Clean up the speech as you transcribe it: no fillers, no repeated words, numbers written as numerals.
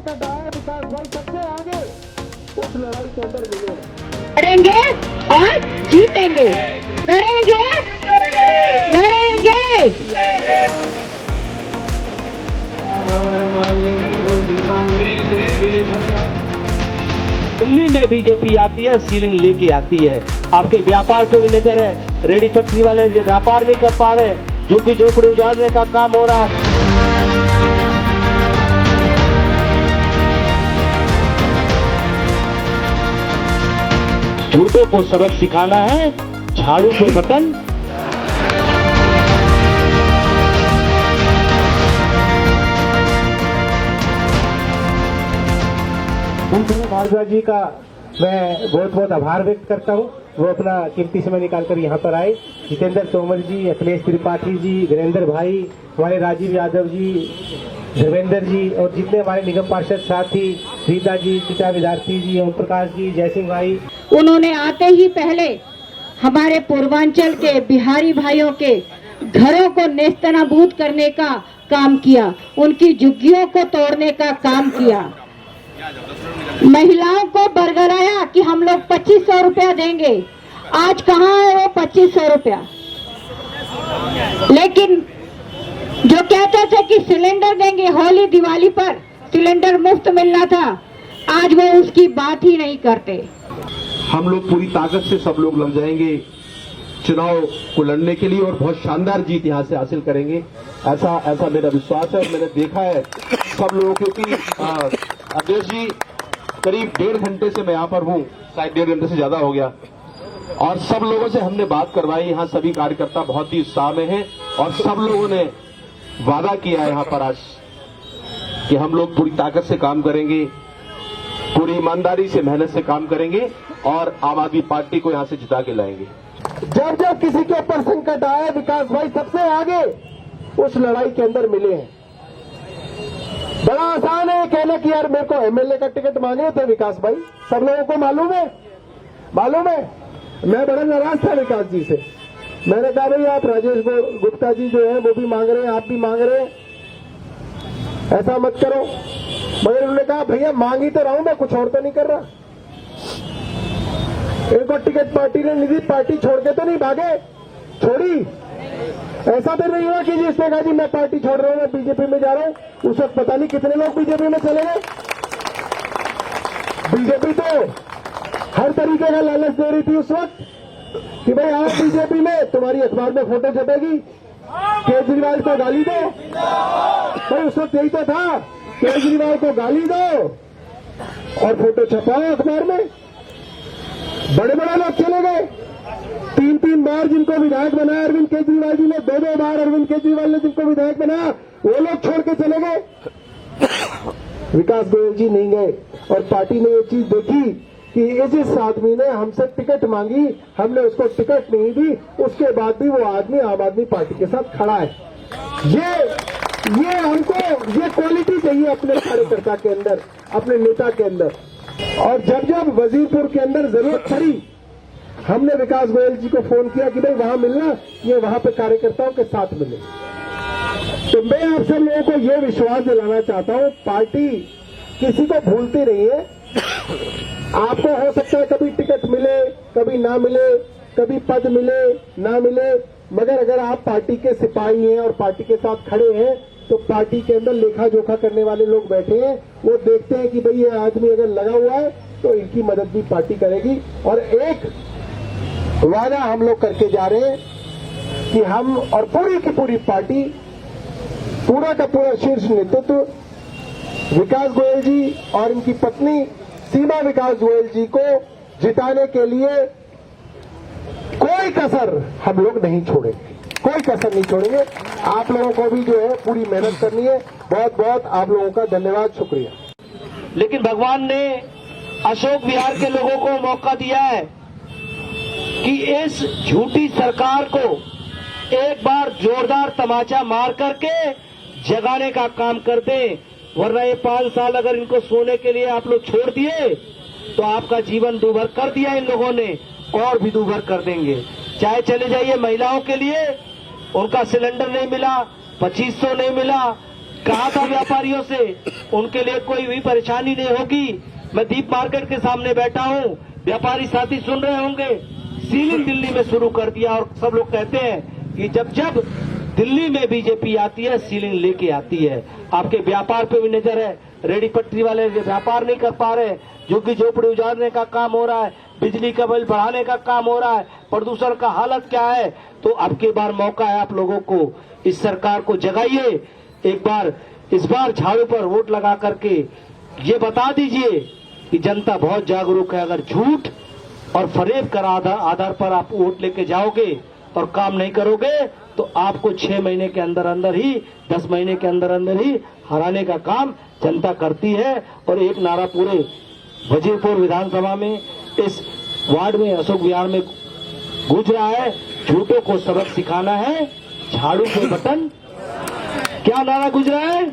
संकट आए विकास भाई सबसे आगे उस लड़ाई के अंदर मिले लड़ेंगे और जीतेंगे, लड़ेंगे लड़ेंगे। दिल्ली में बीजेपी आती है, सीलिंग लेके आती है। आपके व्यापार को भी लेकर है, रेडी फैक्ट्री वाले व्यापार नहीं कर पा रहे, झुग्गी झोपड़ी उजाड़ने का काम हो रहा है। झूठों को सबक सिखाना है, झाड़ू को बटन। भारद्वाज जी का मैं बहुत बहुत आभार व्यक्त करता हूँ। वो अपना कीमती समय निकालकर यहाँ पर आए। जितेंद्र तोमर जी, अखिलेश त्रिपाठी जी, वीरेंद्र भाई, हमारे राजीव यादव जी, धर्मेंद्र जी और जितने हमारे निगम पार्षद साथी, रीता जी, चिता विद्यार्थी जी, ओम प्रकाश जी, जयसिंह भाई, उन्होंने आते ही पहले हमारे पूर्वांचल के बिहारी भाइयों के घरों को नेस्तनाबूद करने का काम किया, उनकी झुग्गियों को तोड़ने का काम किया, महिलाओं को बरगलाया कि हम लोग 2500 रुपया देंगे। आज कहाँ है वो 2500 रुपया? लेकिन जो कहते थे कि सिलेंडर देंगे, होली दिवाली पर सिलेंडर मुफ्त मिलना था, आज वो उसकी बात ही नहीं करते। हम लोग पूरी ताकत से सब लोग लग जाएंगे चुनाव को लड़ने के लिए और बहुत शानदार जीत यहां से हासिल करेंगे, ऐसा मेरा विश्वास है। मैंने देखा है सब लोगों, क्योंकि अध्यक्ष जी करीब 1.5 घंटे से मैं यहाँ पर हूँ, शायद 1.5 घंटे से ज्यादा हो गया, और सब लोगों से हमने बात करवाई। यहाँ सभी कार्यकर्ता बहुत ही उत्साह में हैं और सब लोगों ने वादा किया है यहाँ पर आज कि हम लोग पूरी ताकत से काम करेंगे, पूरी ईमानदारी से मेहनत से काम करेंगे और आम आदमी पार्टी को यहाँ से जिता के लाएंगे। जब जब किसी के ऊपर संकट आए विकास भाई सबसे आगे उस लड़ाई के अंदर मिले हैं। बड़ा आसान है कहना कि यार मेरे को एमएलए का टिकट मांगे थे विकास भाई, सब लोगों को मालूम है। मैं बड़ा नाराज था विकास जी से। मैंने कहा भाई आप राजेश गुप्ता जी जो है वो भी मांग रहे हैं, आप भी मांग रहे हैं, ऐसा मत करो। मगर उन्होंने कहा भैया मांग ही तो रहा हूं मैं, कुछ और तो नहीं कर रहा। इनको टिकट पार्टी ने नहीं दी, पार्टी छोड़ के तो नहीं भागे, छोड़ी। ऐसा तो नहीं हुआ कि जिसने कहा जी मैं पार्टी छोड़ रहा हूं, मैं बीजेपी में जा रहा हूं। उस वक्त पता नहीं कितने लोग बीजेपी में चले गए। बीजेपी तो हर तरीके का लालच दे रही थी उस वक्त कि भाई आओ बीजेपी में, तुम्हारी अखबार में फोटो छपेगी, केजरीवाल को गाली दो। भाई उस वक्त यही तो था, केजरीवाल को गाली दो और फोटो छपाओ अखबार में। बड़े बड़े लोग चले गए, 3 बार जिनको विधायक बनाया अरविंद केजरीवाल जी ने, 2 बार अरविंद केजरीवाल ने जिनको विधायक बनाया वो लोग छोड़ के चले गए। विकास गोयल जी नहीं गए और पार्टी ने ये चीज देखी कि जिस आदमी ने हमसे टिकट मांगी, हमने उसको टिकट नहीं दी, उसके बाद भी वो आदमी आम आदमी पार्टी के साथ खड़ा है। ये हमको ये क्वालिटी चाहिए अपने कार्यकर्ता के अंदर, अपने नेता के अंदर। और जब जब वजीरपुर के अंदर जरूरत पड़ी, हमने विकास गोयल जी को फोन किया कि भाई वहां मिलना, ये वहां पे कार्यकर्ताओं के साथ मिले। तो मैं आप सब लोगों को ये विश्वास दिलाना चाहता हूं, पार्टी किसी को भूलती नहीं है। आपको हो सकता है कभी टिकट मिले, कभी ना मिले, कभी पद मिले ना मिले, मगर अगर आप पार्टी के सिपाही हैं और पार्टी के साथ खड़े हैं तो पार्टी के अंदर लेखा जोखा करने वाले लोग बैठे हैं। वो देखते हैं कि भाई ये आदमी अगर लगा हुआ है तो इनकी मदद भी पार्टी करेगी। और एक वादा हम लोग करके जा रहे हैं कि हम और पूरी की पूरी पार्टी, पूरा का पूरा शीर्ष नेतृत्व विकास गोयल जी और इनकी पत्नी सीमा विकास गोयल जी को जिताने के लिए कोई कसर हम लोग नहीं छोड़ेंगे, कोई कसर नहीं छोड़ेंगे। आप लोगों को भी जो है पूरी मेहनत करनी है। बहुत बहुत आप लोगों का धन्यवाद, शुक्रिया। लेकिन भगवान ने अशोक विहार के लोगों को मौका दिया है कि इस झूठी सरकार को एक बार जोरदार तमाचा मार करके जगाने का काम कर दें, वरना ये 5 साल अगर इनको सोने के लिए आप लोग छोड़ दिए तो आपका जीवन दूभर कर दिया इन लोगों ने, और भी दूभर कर देंगे। चाहे चले जाइए महिलाओं के लिए, उनका सिलेंडर नहीं मिला, 2500 नहीं मिला, कहा था व्यापारियों से, उनके लिए कोई भी परेशानी नहीं होगी। मैं दीप मार्केट के सामने बैठा हूं, व्यापारी साथी सुन रहे होंगे। सीलिंग दिल्ली में शुरू कर दिया और सब लोग कहते हैं कि जब जब दिल्ली में बीजेपी आती है सीलिंग लेके आती है। आपके व्यापार पे भी नजर है, रेडी पटरी वाले व्यापार नहीं कर पा रहे, झुग्गी झोपड़ी उजाड़ने का काम हो रहा है, बिजली का बिल बढ़ाने का काम हो रहा है, प्रदूषण का हालत क्या है। तो अब की बार मौका है आप लोगों को, इस सरकार को जगाइए एक बार, इस बार झाड़ू पर वोट लगा करके ये बता दीजिए कि जनता बहुत जागरूक है। अगर झूठ और फरेब कर आधार पर आप वोट लेके जाओगे और काम नहीं करोगे तो आपको 6 महीने के अंदर अंदर ही, 10 महीने के अंदर अंदर ही हराने का काम जनता करती है। और एक नारा पूरे वजीरपुर विधानसभा में, इस वार्ड में, अशोक विहार में गूंज रहा है, झूठों को सबक सिखाना है, झाड़ू के बटन। क्या नारा गूंज रहा है?